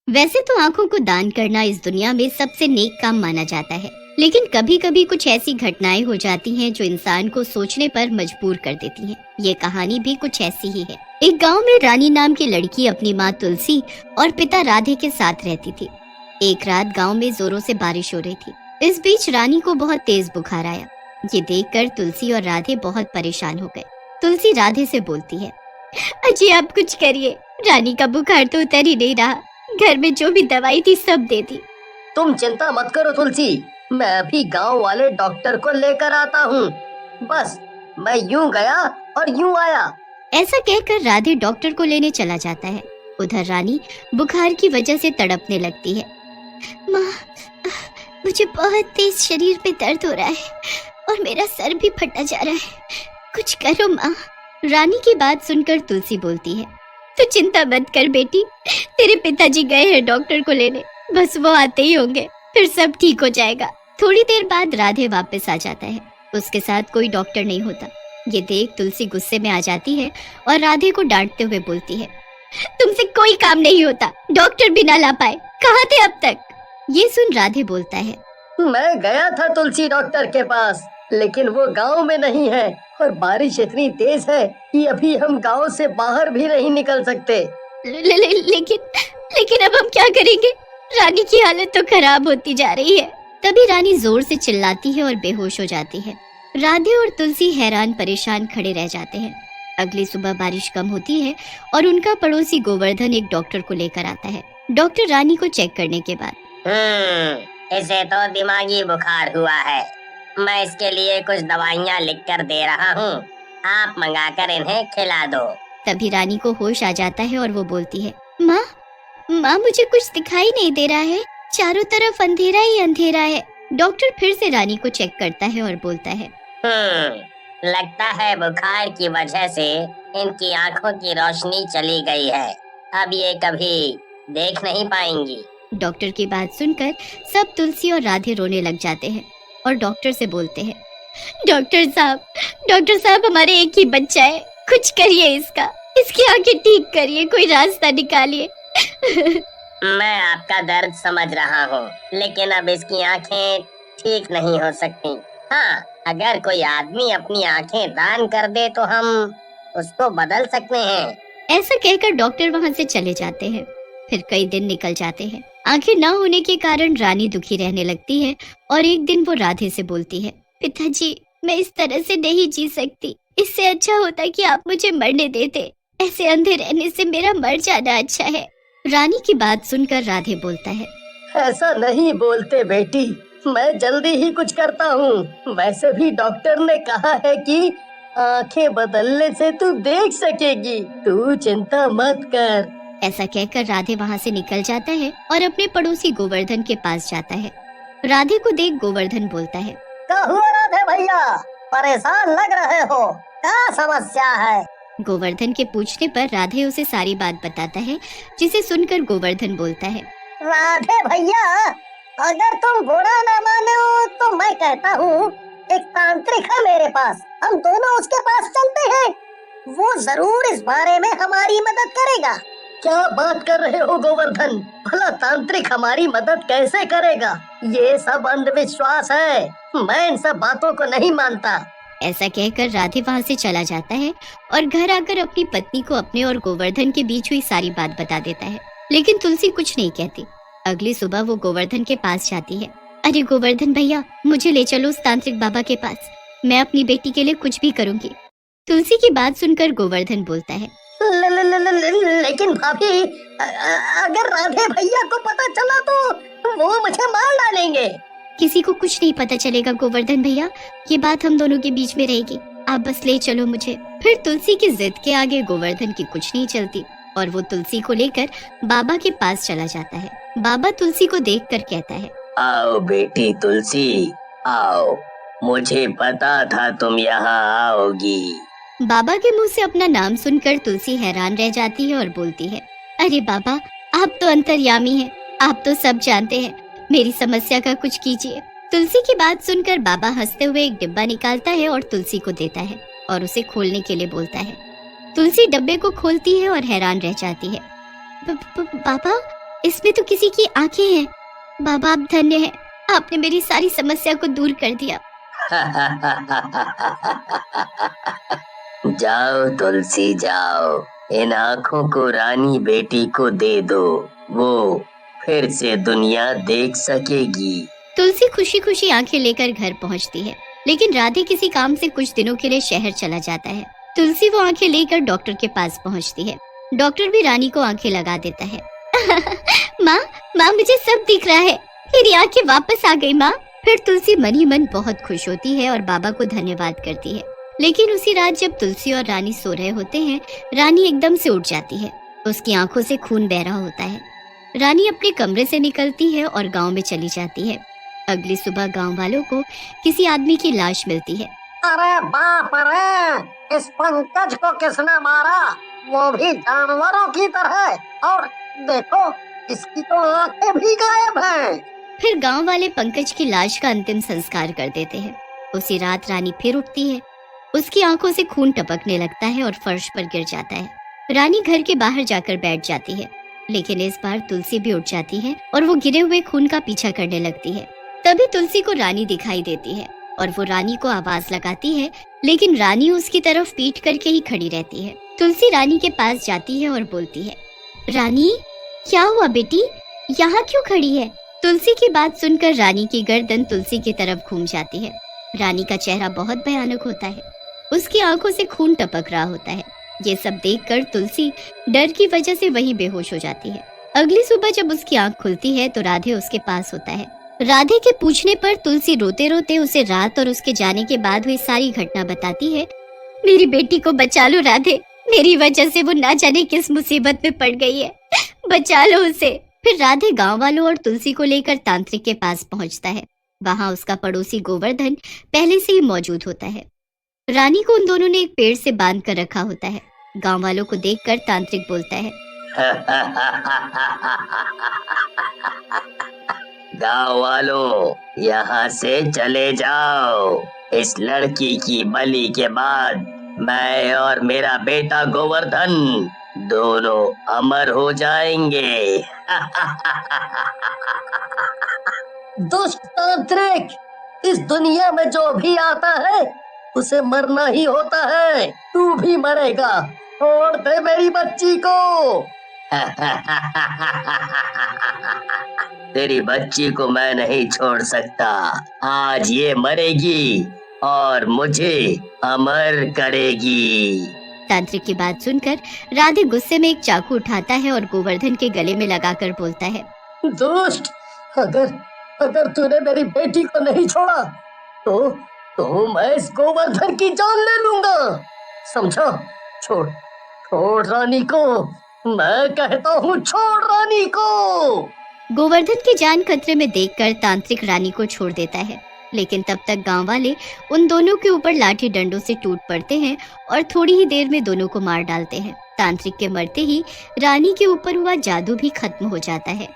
वैसे तो आंखों को दान करना इस दुनिया में सबसे नेक काम माना जाता है, लेकिन कभी कभी कुछ ऐसी घटनाएं हो जाती हैं जो इंसान को सोचने पर मजबूर कर देती हैं। ये कहानी भी कुछ ऐसी ही है। एक गांव में रानी नाम की लड़की अपनी माँ तुलसी और पिता राधे के साथ रहती थी। एक रात गांव में जोरों से बारिश हो रही थी। इस बीच रानी को बहुत तेज बुखार आया। ये देखकर तुलसी और राधे बहुत परेशान हो गए। तुलसी राधे से बोलती है, अजी आप कुछ करिए, रानी का बुखार तो उतर ही नहीं रहा। घर में जो भी दवाई थी सब दे दी। तुम चिंता मत करो तुलसी, मैं अभी गांव वाले डॉक्टर को लेकर आता हूँ। बस मैं यूं गया और यूं आया। ऐसा कहकर राधे डॉक्टर को लेने चला जाता है। उधर रानी बुखार की वजह से तड़पने लगती है। माँ, मुझे बहुत तेज शरीर पे दर्द हो रहा है और मेरा सर भी फटा जा रहा है, कुछ करो माँ। रानी की बात सुनकर तुलसी बोलती है, तो चिंता मत कर बेटी, तेरे पिताजी गए हैं डॉक्टर को लेने, बस वो आते ही होंगे, फिर सब ठीक हो जाएगा। थोड़ी देर बाद राधे वापस आ जाता है। उसके साथ कोई डॉक्टर नहीं होता। ये देख तुलसी गुस्से में आ जाती है और राधे को डांटते हुए बोलती है, तुमसे कोई काम नहीं होता, डॉक्टर भी ना ला पाए, कहाँ थे अब तक? ये सुन राधे बोलता है, मैं गया था तुलसी डॉक्टर के पास, लेकिन वो गांव में नहीं है और बारिश इतनी तेज है कि अभी हम गांव से बाहर भी नहीं निकल सकते। लेकिन अब हम क्या करेंगे? रानी की हालत तो खराब होती जा रही है। तभी रानी जोर से चिल्लाती है और बेहोश हो जाती है। राधे और तुलसी हैरान परेशान खड़े रह जाते हैं। अगली सुबह बारिश कम होती है और उनका पड़ोसी गोवर्धन एक डॉक्टर को लेकर आता है। डॉक्टर रानी को चेक करने के बाद, इसे तो दिमागी बुखार हुआ है, मैं इसके लिए कुछ दवाइयाँ लिख कर दे रहा हूँ, आप मंगाकर इन्हें खिला दो। तभी रानी को होश आ जाता है और वो बोलती है, माँ मुझे कुछ दिखाई नहीं दे रहा है, चारों तरफ अंधेरा ही अंधेरा है। डॉक्टर फिर से रानी को चेक करता है और बोलता है, लगता है बुखार की वजह से इनकी आँखों की रोशनी चली गई है, अब ये कभी देख नहीं पाएंगी। डॉक्टर की बात सुनकर सब तुलसी और राधे रोने लग जाते हैं और डॉक्टर से बोलते हैं, डॉक्टर साहब हमारे एक ही बच्चा है, कुछ करिए इसकी आंखें ठीक करिए, कोई रास्ता निकालिए। मैं आपका दर्द समझ रहा हूँ, लेकिन अब इसकी आंखें ठीक नहीं हो सकती। हाँ, अगर कोई आदमी अपनी आंखें दान कर दे तो हम उसको बदल सकते हैं। ऐसा कहकर डॉक्टर वहाँ से चले जाते हैं। फिर कई दिन निकल जाते हैं। आंखें न होने के कारण रानी दुखी रहने लगती है और एक दिन वो राधे से बोलती है, पिताजी मैं इस तरह से नहीं जी सकती, इससे अच्छा होता कि आप मुझे मरने देते, ऐसे अंधे रहने से मेरा मर जाना अच्छा है। रानी की बात सुनकर राधे बोलता है, ऐसा नहीं बोलते बेटी, मैं जल्दी ही कुछ करता हूँ। वैसे भी डॉक्टर ने कहा है कि आंखें बदलने से तू देख सकेगी, तू चिंता मत कर। ऐसा कहकर राधे वहाँ से निकल जाता है और अपने पड़ोसी गोवर्धन के पास जाता है। राधे को देख गोवर्धन बोलता है, क्या हुआ राधे भैया, परेशान लग रहे हो, क्या समस्या है? गोवर्धन के पूछने पर राधे उसे सारी बात बताता है, जिसे सुनकर गोवर्धन बोलता है, राधे भैया अगर तुम बुरा ना मानो तो मैं कहता हूँ एक तांत्रिक है मेरे पास, हम दोनों उसके पास चलते हैं, वो जरूर इस बारे में हमारी मदद करेगा। क्या बात कर रहे हो गोवर्धन, भला तांत्रिक हमारी मदद कैसे करेगा? ये सब अंधविश्वास है, मैं इन सब बातों को नहीं मानता। ऐसा कहकर राधे वहाँ से चला जाता है और घर आकर अपनी पत्नी को अपने और गोवर्धन के बीच हुई सारी बात बता देता है, लेकिन तुलसी कुछ नहीं कहती। अगली सुबह वो गोवर्धन के पास जाती है। अरे गोवर्धन भैया, मुझे ले चलो उस तांत्रिक बाबा के पास, मैं अपनी बेटी के लिए कुछ भी करूँगी। तुलसी की बात सुनकर गोवर्धन बोलता है, लेकिन भाभी अगर राधे भैया को पता चला तो वो मुझे मार डालेंगे। किसी को कुछ नहीं पता चलेगा गोवर्धन भैया, ये बात हम दोनों के बीच में रहेगी, आप बस ले चलो मुझे। फिर तुलसी की जिद के आगे गोवर्धन की कुछ नहीं चलती और वो तुलसी को लेकर बाबा के पास चला जाता है। बाबा तुलसी को देखकर कहता है, आओ बेटी तुलसी आओ, मुझे पता था तुम यहाँ आओगी। बाबा के मुंह से अपना नाम सुनकर तुलसी हैरान रह जाती है और बोलती है, अरे बाबा आप तो अंतर्यामी हैं, आप तो सब जानते हैं, मेरी समस्या का कुछ कीजिए। तुलसी की बात सुनकर बाबा हंसते हुए एक डिब्बा निकालता है और तुलसी को देता है और उसे खोलने के लिए बोलता है। तुलसी डब्बे को खोलती है और हैरान रह जाती है। बाबा इसमें तो किसी की आंखें हैं। बाबा आप धन्य हैं, आपने मेरी सारी समस्या को दूर कर दिया। जाओ तुलसी जाओ, इन आँखों को रानी बेटी को दे दो, वो फिर से दुनिया देख सकेगी। तुलसी खुशी खुशी आंखें लेकर घर पहुंचती है, लेकिन राधे किसी काम से कुछ दिनों के लिए शहर चला जाता है। तुलसी वो आंखें लेकर डॉक्टर के पास पहुंचती है। डॉक्टर भी रानी को आंखें लगा देता है। माँ माँ मुझे सब दिख रहा है, मेरी आंखें वापस आ गई माँ। फिर तुलसी मन ही मन बहुत खुश होती है और बाबा को धन्यवाद करती है। लेकिन उसी रात जब तुलसी और रानी सो रहे होते हैं, रानी एकदम से उठ जाती है। उसकी आंखों से खून बह रहा होता है। रानी अपने कमरे से निकलती है और गांव में चली जाती है। अगली सुबह गांव वालों को किसी आदमी की लाश मिलती है। अरे बाप रे, इस पंकज को किसने मारा, वो भी जानवरों की तरह, और देखो इसकी तो आंखें भी गायब हैं। फिर गांव वाले पंकज की लाश का अंतिम संस्कार कर देते हैं। उसी रात रानी फिर उठती है। उसकी आंखों से खून टपकने लगता है और फर्श पर गिर जाता है। रानी घर के बाहर जाकर बैठ जाती है, लेकिन इस बार तुलसी भी उठ जाती है और वो गिरे हुए खून का पीछा करने लगती है। तभी तुलसी को रानी दिखाई देती है और वो रानी को आवाज लगाती है, लेकिन रानी उसकी तरफ पीठ करके ही खड़ी रहती है। तुलसी रानी के पास जाती है और बोलती है, रानी क्या हुआ बेटी, यहाँ क्यों खड़ी है? तुलसी की बात सुनकर रानी की गर्दन तुलसी की तरफ घूम जाती है। रानी का चेहरा बहुत भयानक होता है, उसकी आंखों से खून टपक रहा होता है। ये सब देखकर तुलसी डर की वजह से वहीं बेहोश हो जाती है। अगली सुबह जब उसकी आंख खुलती है तो राधे उसके पास होता है। राधे के पूछने पर तुलसी रोते रोते उसे रात और उसके जाने के बाद हुई सारी घटना बताती है। मेरी बेटी को बचा लो राधे, मेरी वजह से वो ना जाने किस मुसीबत में पड़ गई है, बचा लो उसे। फिर राधे गांव वालों और तुलसी को लेकर तांत्रिक के पास पहुंचता है। वहां उसका पड़ोसी गोवर्धन पहले से ही मौजूद होता है। रानी को उन दोनों ने एक पेड़ से बांध कर रखा होता है। गांव वालों को देखकर तांत्रिक बोलता है, गाँव वालों यहाँ से चले जाओ, इस लड़की की बलि के बाद मैं और मेरा बेटा गोवर्धन दोनों अमर हो जाएंगे। दुष्ट तांत्रिक, इस दुनिया में जो भी आता है उसे मरना ही होता है, तू भी मरेगा, छोड़ दे मेरी बच्ची को। तेरी बच्ची को मैं नहीं छोड़ सकता, आज ये मरेगी और मुझे अमर करेगी। तांत्रिक की बात सुनकर राधे गुस्से में एक चाकू उठाता है और गोवर्धन के गले में लगाकर बोलता है, दुष्ट, अगर तूने मेरी बेटी को नहीं छोड़ा तो मैं इस गोवर्धन की जान ले लूंगा, समझा? छोड़ रानी को, मैं कहता हूँ छोड़ रानी को। गोवर्धन की जान खतरे में देखकर तांत्रिक रानी को छोड़ देता है, लेकिन तब तक गांव वाले उन दोनों के ऊपर लाठी डंडों से टूट पड़ते हैं और थोड़ी ही देर में दोनों को मार डालते हैं। तांत्रिक के मरते ही रानी के ऊपर हुआ जादू भी खत्म हो जाता है।